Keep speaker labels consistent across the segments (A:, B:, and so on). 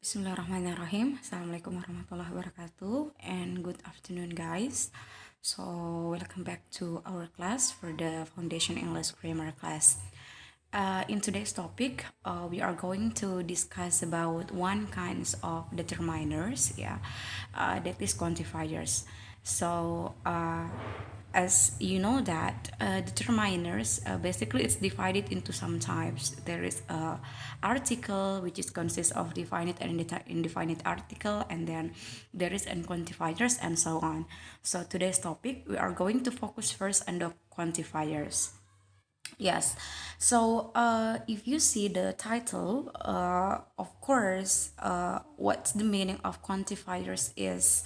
A: Bismillahirrahmanirrahim. Assalamualaikum warahmatullahi wabarakatuh. And good afternoon, guys. So, welcome back to our class for the Foundation English Grammar class. In today's topic, we are going to discuss about one kinds of determiners, that is quantifiers. So, as you know that determiners basically it's divided into some types. There is a article which is consists of definite and indefinite article, and then there is quantifiers and so on. So today's topic we are going to focus first on the quantifiers. Yes. So if you see the title, of course, what's the meaning of quantifiers is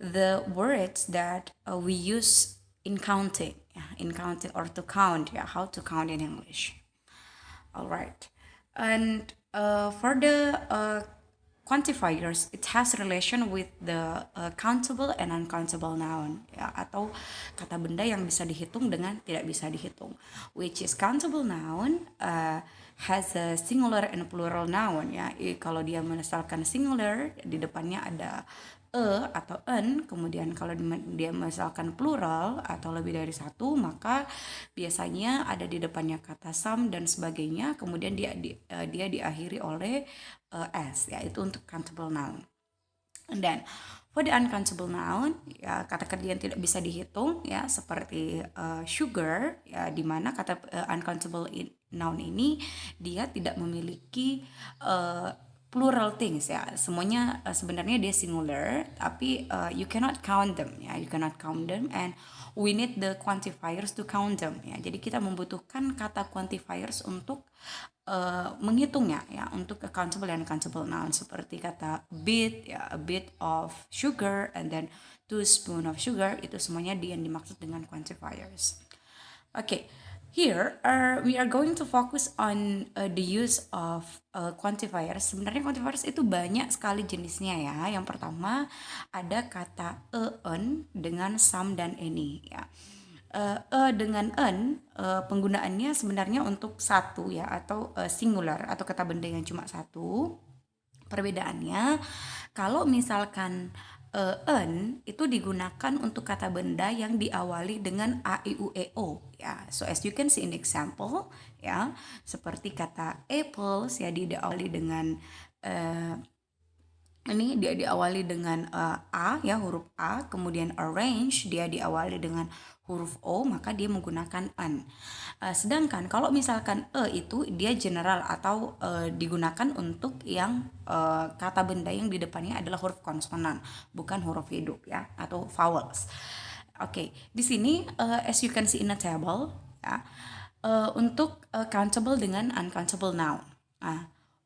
A: the words that we use in counting, in counting or to count, how to count in English. All right. And for the quantifiers, it has relation with the countable and uncountable noun, ya, atau kata benda yang bisa dihitung dengan tidak bisa dihitung. Which is countable noun has a singular and plural noun, ya. Kalau dia misalkan singular, di depannya ada atau en, kemudian kalau dia misalkan plural atau lebih dari satu, maka biasanya ada di depannya kata some dan sebagainya, kemudian dia diakhiri oleh s, yaitu untuk countable noun. And then for the uncountable noun, ya kata kerja yang tidak bisa dihitung, ya seperti sugar, ya di mana kata uncountable noun ini dia tidak memiliki plural things, ya semuanya sebenarnya dia singular, tapi you cannot count them, ya you cannot count them, and we need the quantifiers to count them, ya jadi kita membutuhkan kata quantifiers untuk menghitungnya, ya untuk countable and uncountable noun, seperti kata bit, ya a bit of sugar, and then 2 spoon of sugar, itu semuanya yang dimaksud dengan quantifiers. Okay. Here, we are going to focus on the use of quantifiers. Sebenarnya quantifiers itu banyak sekali jenisnya, ya. Yang pertama ada kata en dengan some dan any, ya. Dengan en penggunaannya sebenarnya untuk satu, ya, atau singular atau kata benda yang cuma satu. Perbedaannya kalau misalkan en itu digunakan untuk kata benda yang diawali dengan a i u e o, ya. So as you can see in the example, ya, seperti kata apples, ya diawali dengan ini dia diawali dengan a, ya huruf a, kemudian orange dia diawali dengan huruf o, maka dia menggunakan an. Sedangkan kalau misalkan itu dia general atau digunakan untuk yang kata benda yang di depannya adalah huruf konsonan, bukan huruf hidup, ya, atau vowels. Oke, di sini as you can see in a table, ya, untuk countable dengan uncountable noun.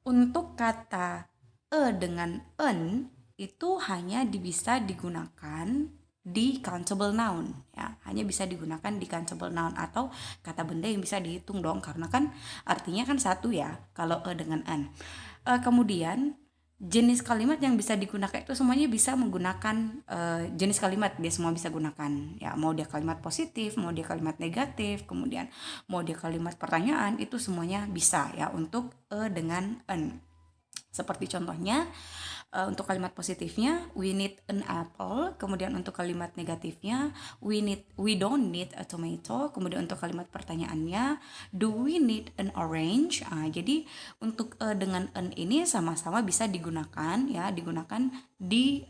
A: Untuk kata dengan en itu hanya bisa digunakan di countable noun, ya hanya bisa digunakan di countable noun atau kata benda yang bisa dihitung dong, karena kan artinya kan satu, ya kalau dengan en. Kemudian jenis kalimat yang bisa digunakan itu semuanya bisa menggunakan jenis kalimat, dia semua bisa gunakan, ya mau dia kalimat positif, mau dia kalimat negatif, kemudian mau dia kalimat pertanyaan, itu semuanya bisa, ya untuk dengan en. Seperti contohnya untuk kalimat positifnya we need an apple, kemudian untuk kalimat negatifnya we don't need a tomato, kemudian untuk kalimat pertanyaannya do we need an orange. Jadi untuk dengan an ini sama-sama bisa digunakan, ya digunakan di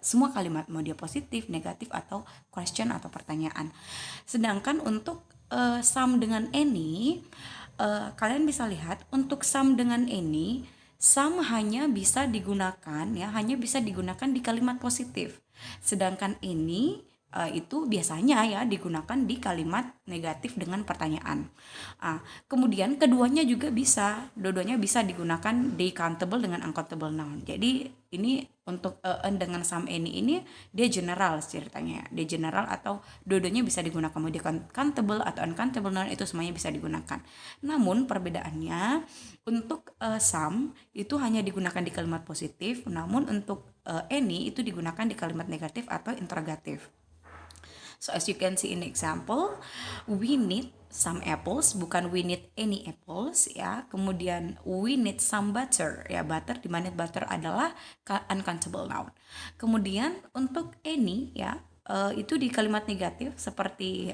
A: semua kalimat, mau dia positif, negatif, atau question atau pertanyaan. Sedangkan untuk some dengan any, kalian bisa lihat untuk some dengan any, some hanya bisa digunakan, ya hanya bisa digunakan di kalimat positif. Sedangkan ini itu biasanya, ya digunakan di kalimat negatif dengan pertanyaan. Kemudian keduanya juga bisa, dua-duanya bisa digunakan di countable dengan uncountable noun. Jadi ini untuk dengan some ini dia general ceritanya, dia general atau dua-duanya bisa digunakan, mau di countable atau uncountable noun itu semuanya bisa digunakan. Namun perbedaannya untuk some itu hanya digunakan di kalimat positif, namun untuk any itu digunakan di kalimat negatif atau interrogatif. So as you can see in the example, we need some apples, bukan we need any apples ya. Kemudian we need some butter ya, butter di mana butter adalah uncountable noun. Kemudian untuk any ya, itu di kalimat negatif seperti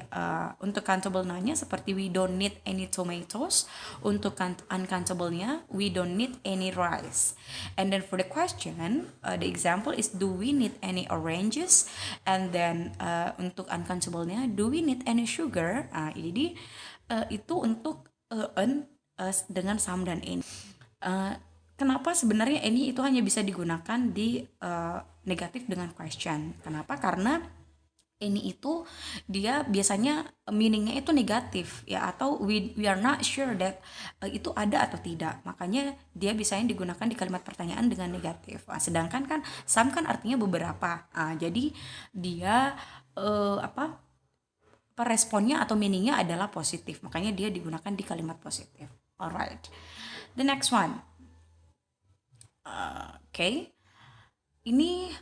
A: untuk countable noun-nya seperti we don't need any tomatoes. Untuk uncountable-nya we don't need any rice. And then for the question, the example is do we need any oranges? And then untuk uncountable-nya do we need any sugar? Jadi itu untuk dengan some dan any. Kenapa sebenarnya any itu hanya bisa digunakan di negatif dengan question? Kenapa? Karena any itu dia biasanya meaningnya itu negatif ya, atau we are not sure that itu ada atau tidak, makanya dia biasanya digunakan di kalimat pertanyaan dengan negatif. Sedangkan kan some kan artinya beberapa, jadi dia responnya atau meaningnya adalah positif, makanya dia digunakan di kalimat positif. Alright, the next one. Okay. Ini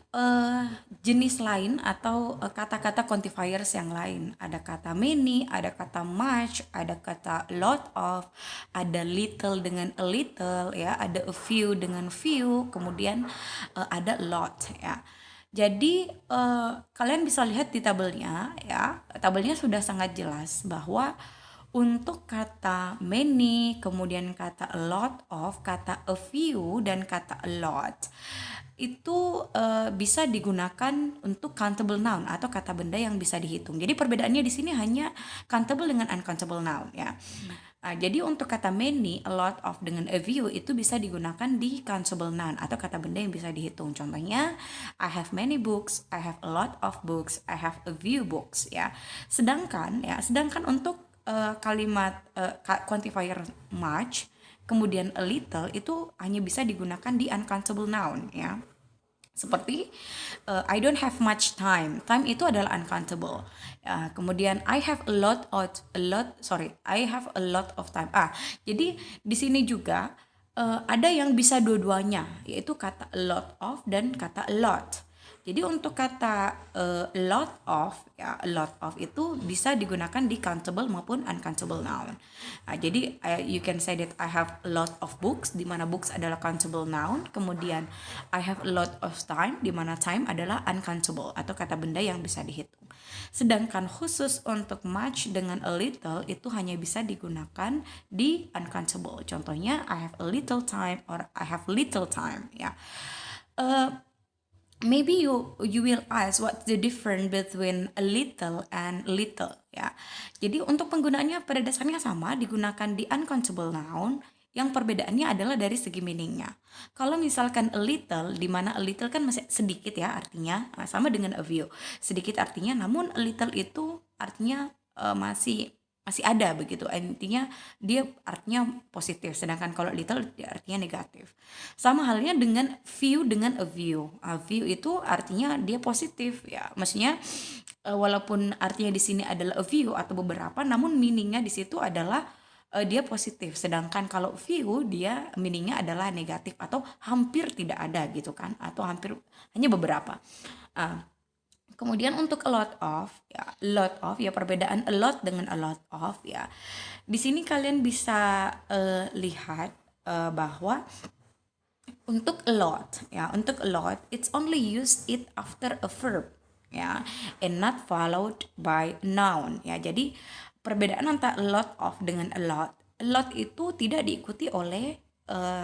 A: jenis lain atau kata-kata quantifiers yang lain. Ada kata many, ada kata much, ada kata lot of, ada little dengan a little ya, ada a few dengan few, kemudian ada lot ya. Jadi kalian bisa lihat di tabelnya ya. Tabelnya sudah sangat jelas bahwa untuk kata many, kemudian kata a lot of, kata a few, dan kata a lot itu bisa digunakan untuk countable noun atau kata benda yang bisa dihitung. Jadi perbedaannya di sini hanya countable dengan uncountable noun ya. Jadi untuk kata many, a lot of dengan a few itu bisa digunakan di countable noun atau kata benda yang bisa dihitung. Contohnya I have many books, I have a lot of books, I have a few books ya. Sedangkan untuk kalimat quantifier much kemudian a little itu hanya bisa digunakan di uncountable noun ya. Seperti I don't have much time. Time itu adalah uncountable. Kemudian I have a lot of time. Jadi di sini juga ada yang bisa dua-duanya, yaitu kata a lot of dan kata a lot. Jadi untuk kata lot of itu bisa digunakan di countable maupun uncountable noun. Jadi you can say that I have a lot of books, di mana books adalah countable noun. Kemudian I have a lot of time, di mana time adalah uncountable atau kata benda yang bisa dihitung. Sedangkan khusus untuk much dengan a little itu hanya bisa digunakan di uncountable. Contohnya I have a little time or I have little time ya. Maybe you will ask what's the difference between a little and little ya. Jadi untuk penggunaannya pada dasarnya sama, digunakan di uncountable noun. Yang perbedaannya adalah dari segi meaningnya. Kalau misalkan a little, di mana a little kan masih sedikit ya artinya, sama dengan a few. Sedikit artinya, namun a little itu artinya masih ada begitu, intinya dia artinya positif, sedangkan kalau little artinya negatif. Sama halnya dengan few dengan a view. A view itu artinya dia positif ya, maksudnya walaupun artinya di sini adalah a view atau beberapa, namun meaningnya di situ adalah dia positif. Sedangkan kalau few dia meaningnya adalah negatif atau hampir tidak ada gitu kan, atau hampir hanya beberapa. Kemudian untuk a lot of ya, perbedaan a lot dengan a lot of ya. Di sini kalian bisa lihat bahwa untuk a lot it's only used it after a verb ya, and not followed by noun ya. Jadi perbedaan antara a lot of dengan a lot itu tidak diikuti oleh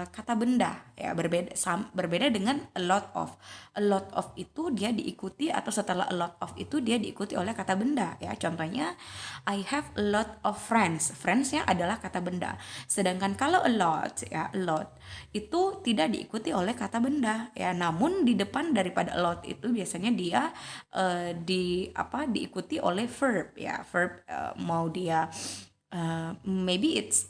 A: kata benda ya, berbeda dengan a lot of. A lot of itu dia diikuti, atau setelah a lot of itu dia diikuti oleh kata benda ya. Contohnya I have a lot of friends. Friends-nya adalah kata benda. Sedangkan kalau a lot itu tidak diikuti oleh kata benda ya. Namun di depan daripada a lot itu biasanya dia diikuti oleh verb ya. Verb mau dia maybe it's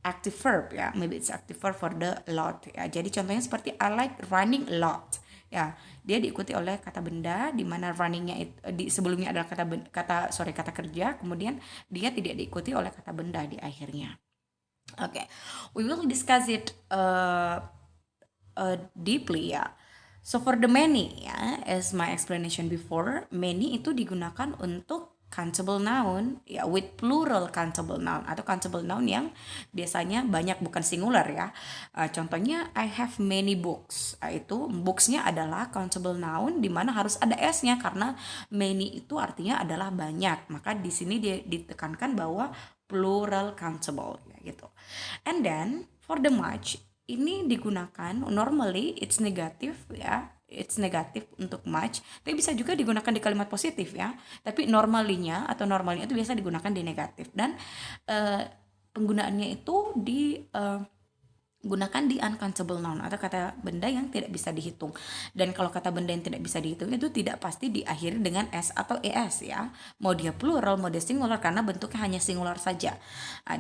A: active verb ya, maybe it's active verb for the lot ya. Jadi contohnya seperti I like running a lot ya, dia diikuti oleh kata benda, di mana runningnya di sebelumnya adalah kata kerja, kemudian dia tidak diikuti oleh kata benda di akhirnya. Okay, we will discuss it deeply ya. So for the many ya, as my explanation before, many itu digunakan untuk countable noun ya with plural countable noun atau countable noun yang biasanya banyak bukan singular ya. Contohnya I have many books. Itu books-nya adalah countable noun di mana harus ada s-nya karena many itu artinya adalah banyak. Maka di sini dia ditekankan bahwa plural countable ya gitu. And then for the much ini digunakan normally it's negative ya, it's negatif untuk much, tapi bisa juga digunakan di kalimat positif ya. Tapi normalnya itu biasa digunakan di negatif dan penggunaannya itu gunakan di uncountable noun atau kata benda yang tidak bisa dihitung. Dan kalau kata benda yang tidak bisa dihitung itu tidak pasti diakhiri dengan s atau es ya. Mau dia plural, mau dia singular karena bentuknya hanya singular saja.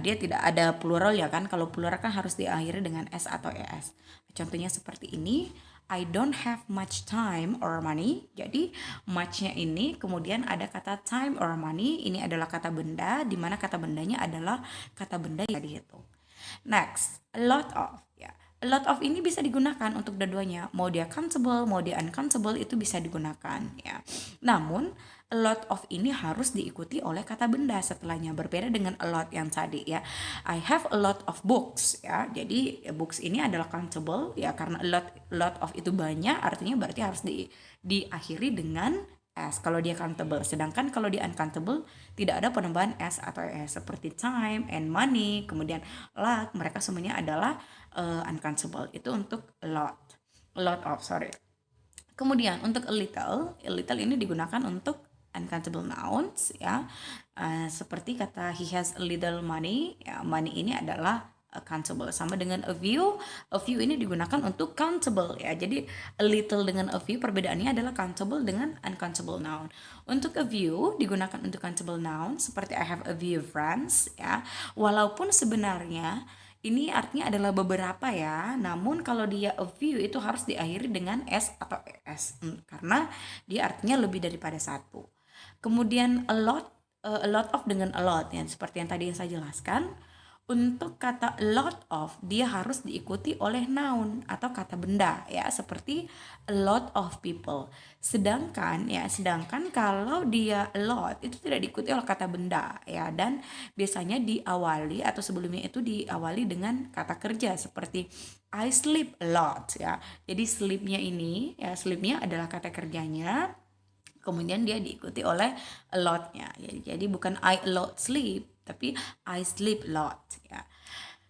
A: Dia tidak ada plural ya kan. Kalau plural kan harus diakhiri dengan s atau es. Contohnya seperti ini. I don't have much time or money. Jadi much-nya ini kemudian ada kata time or money. Ini adalah kata benda di mana kata bendanya adalah kata benda yang dihitung. Next, a lot of ya. A lot of ini bisa digunakan untuk dua-duanya. Mau dia countable, mau dia uncountable itu bisa digunakan ya. Namun a lot of ini harus diikuti oleh kata benda setelahnya, berbeda dengan a lot yang tadi ya. I have a lot of books ya. Jadi books ini adalah countable ya karena a lot of itu banyak, artinya berarti harus diakhiri dengan s kalau dia countable. Sedangkan kalau dia uncountable tidak ada penambahan s atau s seperti time and money, kemudian luck, mereka semuanya adalah uncountable. Itu untuk a lot of, sorry. Kemudian untuk a little ini digunakan untuk uncountable nouns ya. Seperti kata he has a little money ya, money ini adalah countable. Sama dengan a few ini digunakan untuk countable ya. Jadi a little dengan a few perbedaannya adalah countable dengan uncountable noun. Untuk a few digunakan untuk countable noun seperti I have a few friends ya. Walaupun sebenarnya ini artinya adalah beberapa ya. Namun kalau dia a few itu harus diakhiri dengan s atau es karena dia artinya lebih daripada satu. Kemudian a lot of dengan a lot ya seperti yang tadi yang saya jelaskan. Untuk kata a lot of dia harus diikuti oleh noun atau kata benda ya seperti a lot of people. Sedangkan kalau dia a lot itu tidak diikuti oleh kata benda ya dan biasanya diawali atau sebelumnya itu diawali dengan kata kerja seperti I sleep a lot ya. Jadi sleepnya adalah kata kerjanya. Kemudian dia diikuti oleh a lot-nya. Jadi bukan I a lot sleep, tapi I sleep a lot ya.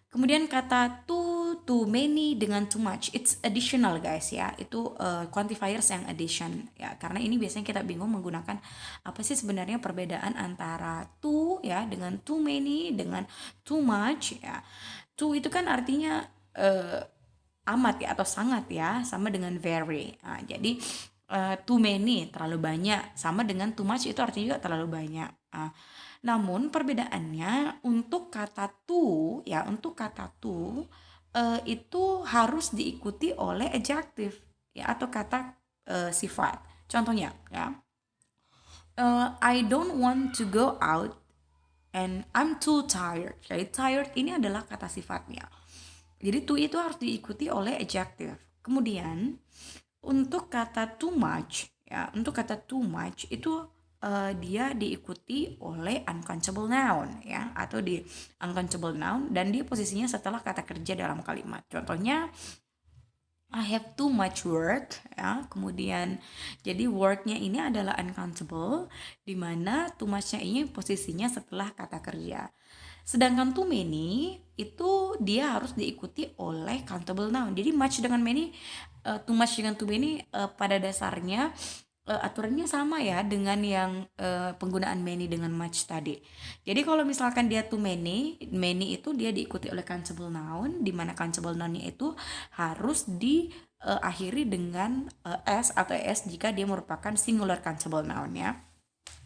A: Kemudian kata too many dengan too much, it's additional guys ya. Itu quantifiers yang addition ya. Karena ini biasanya kita bingung menggunakan apa sih sebenarnya perbedaan antara too ya dengan too many dengan too much ya. Too itu kan artinya amat ya atau sangat ya, sama dengan very. Nah, jadi too many terlalu banyak sama dengan too much itu artinya juga terlalu banyak. Namun perbedaannya untuk kata to itu harus diikuti oleh adjective ya atau kata sifat. Contohnya ya, I don't want to go out and I'm too tired. Jadi tired ini adalah kata sifatnya. Jadi to itu harus diikuti oleh adjective. Kemudian untuk kata too much itu dia diikuti oleh uncountable noun ya atau di uncountable noun dan dia posisinya setelah kata kerja dalam kalimat. Contohnya I have too much work ya. Kemudian jadi worknya ini adalah uncountable di mana too much-nya ini posisinya setelah kata kerja. Sedangkan too many itu dia harus diikuti oleh countable noun. Jadi much dengan many, too much dengan too many pada dasarnya aturannya sama ya dengan yang penggunaan many dengan much tadi. Jadi kalau misalkan dia too many itu dia diikuti oleh countable noun, di mana countable noun-nya itu harus diakhiri dengan s atau es jika dia merupakan singular countable noun ya.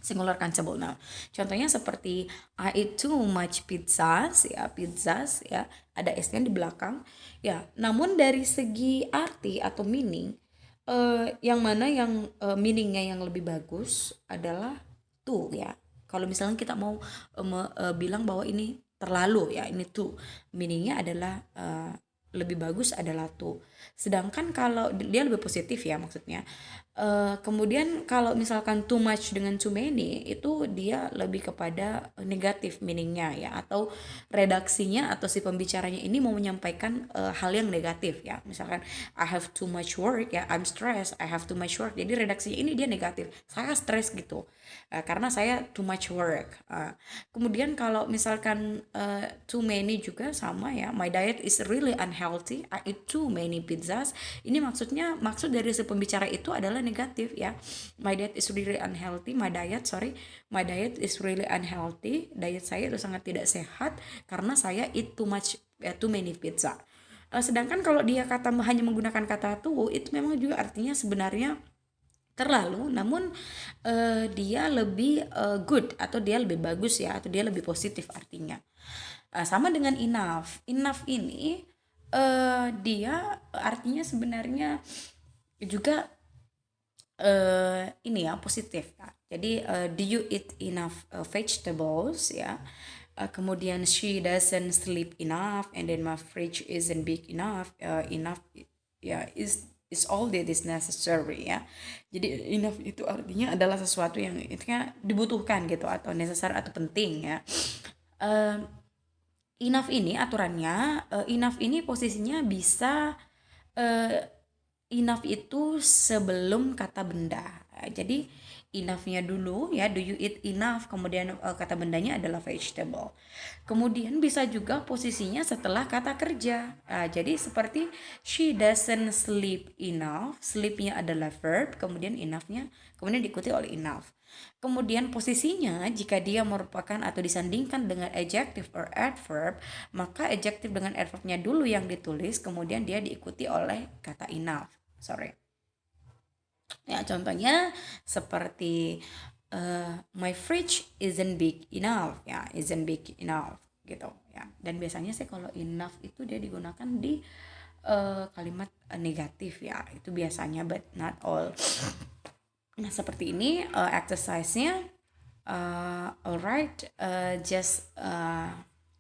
A: Singular countable noun. Contohnya seperti I eat too much pizzas ya, ada s-nya di belakang. Ya, namun dari segi arti atau meaning yang mana yang meaningnya yang lebih bagus adalah too ya. Kalau misalnya kita mau bilang bahwa ini terlalu ya, ini too. Meaningnya adalah lebih bagus adalah to. Sedangkan kalau dia lebih positif ya maksudnya. Kemudian kalau misalkan too much dengan too many itu dia lebih kepada negatif meaningnya ya, atau redaksinya atau si pembicaranya ini mau menyampaikan hal yang negatif ya. Misalkan I have too much work ya, I'm stressed, I have too much work. Jadi redaksinya ini dia negatif. Saya stres gitu. Karena saya too much work. Kemudian kalau misalkan too many juga sama ya, my diet is really unhealthy, I eat too many pizzas. Ini maksud dari si pembicara itu adalah negatif ya. My diet is really unhealthy, my diet is really unhealthy. Diet saya itu sangat tidak sehat karena saya eat too many pizza. Sedangkan kalau dia hanya menggunakan kata tuh, itu memang juga artinya sebenarnya terlalu, namun dia lebih good atau dia lebih bagus ya, atau dia lebih positif artinya. Sama dengan enough ini dia artinya sebenarnya juga ini ya positif ya. Jadi do you eat enough vegetables ya. Kemudian she doesn't sleep enough, and then my fridge isn't big enough. Enough ya is all that is necessary ya. Jadi enough itu artinya adalah sesuatu yang itu dibutuhkan gitu, atau necessary atau penting ya. Enough ini aturannya, enough ini posisinya bisa enough itu sebelum kata benda. Jadi enough-nya dulu ya, do you eat enough, kemudian kata bendanya adalah vegetable. Kemudian bisa juga posisinya setelah kata kerja. Jadi seperti she doesn't sleep enough, sleep-nya adalah verb, kemudian enough-nya kemudian diikuti oleh enough. Kemudian posisinya jika dia merupakan atau disandingkan dengan adjective or adverb, maka adjective dengan adverb-nya dulu yang ditulis, kemudian dia diikuti oleh kata enough. Ya, contohnya seperti my fridge isn't big enough ya, isn't big enough gitu ya. Dan biasanya sih kalau enough itu dia digunakan di kalimat negatif ya, itu biasanya, but not all. Nah, seperti ini exercise-nya. Alright, just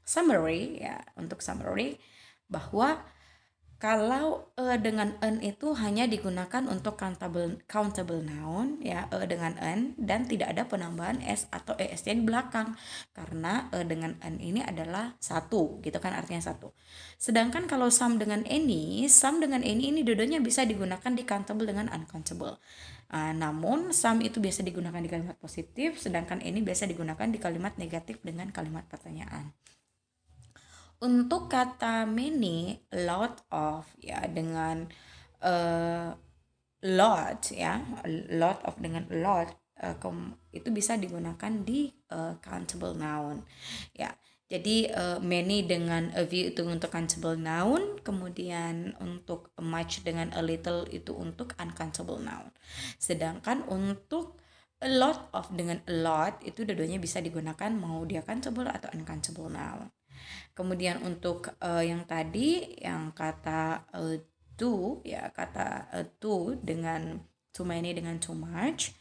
A: summary ya. Untuk summary bahwa kalau dengan an itu hanya digunakan untuk countable noun ya, dengan an, dan tidak ada penambahan s atau es di belakang, karena dengan an ini adalah satu gitu kan, artinya satu. Sedangkan kalau some dengan any ini dua-duanya bisa digunakan di countable dengan uncountable. Namun some itu biasa digunakan di kalimat positif, sedangkan any biasa digunakan di kalimat negatif dengan kalimat pertanyaan. Untuk kata many, lot of ya, dengan lot ya, lot of dengan lot itu bisa digunakan di countable noun ya. Jadi many dengan a few itu untuk countable noun, kemudian untuk much dengan a little itu untuk uncountable noun. Sedangkan untuk a lot of dengan a lot itu dua-duanya bisa digunakan mau dia countable atau uncountable noun. Kemudian untuk yang tadi yang kata too ya, kata too dengan too many dengan too much.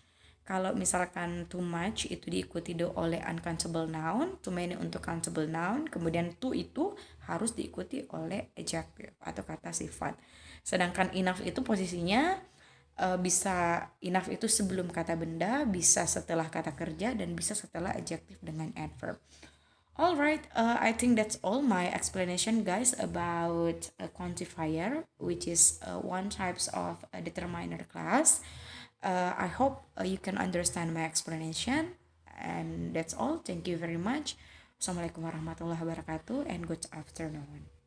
A: Kalau misalkan too much itu diikuti oleh uncountable noun, too many untuk countable noun, kemudian too itu harus diikuti oleh adjective atau kata sifat. Sedangkan enough itu posisinya bisa enough itu sebelum kata benda, bisa setelah kata kerja, dan bisa setelah adjective dengan adverb. Alright, I think that's all my explanation, guys, about a quantifier, which is one types of a determiner class. I hope you can understand my explanation, and that's all. Thank you very much. Assalamualaikum warahmatullahi wabarakatuh, and good afternoon.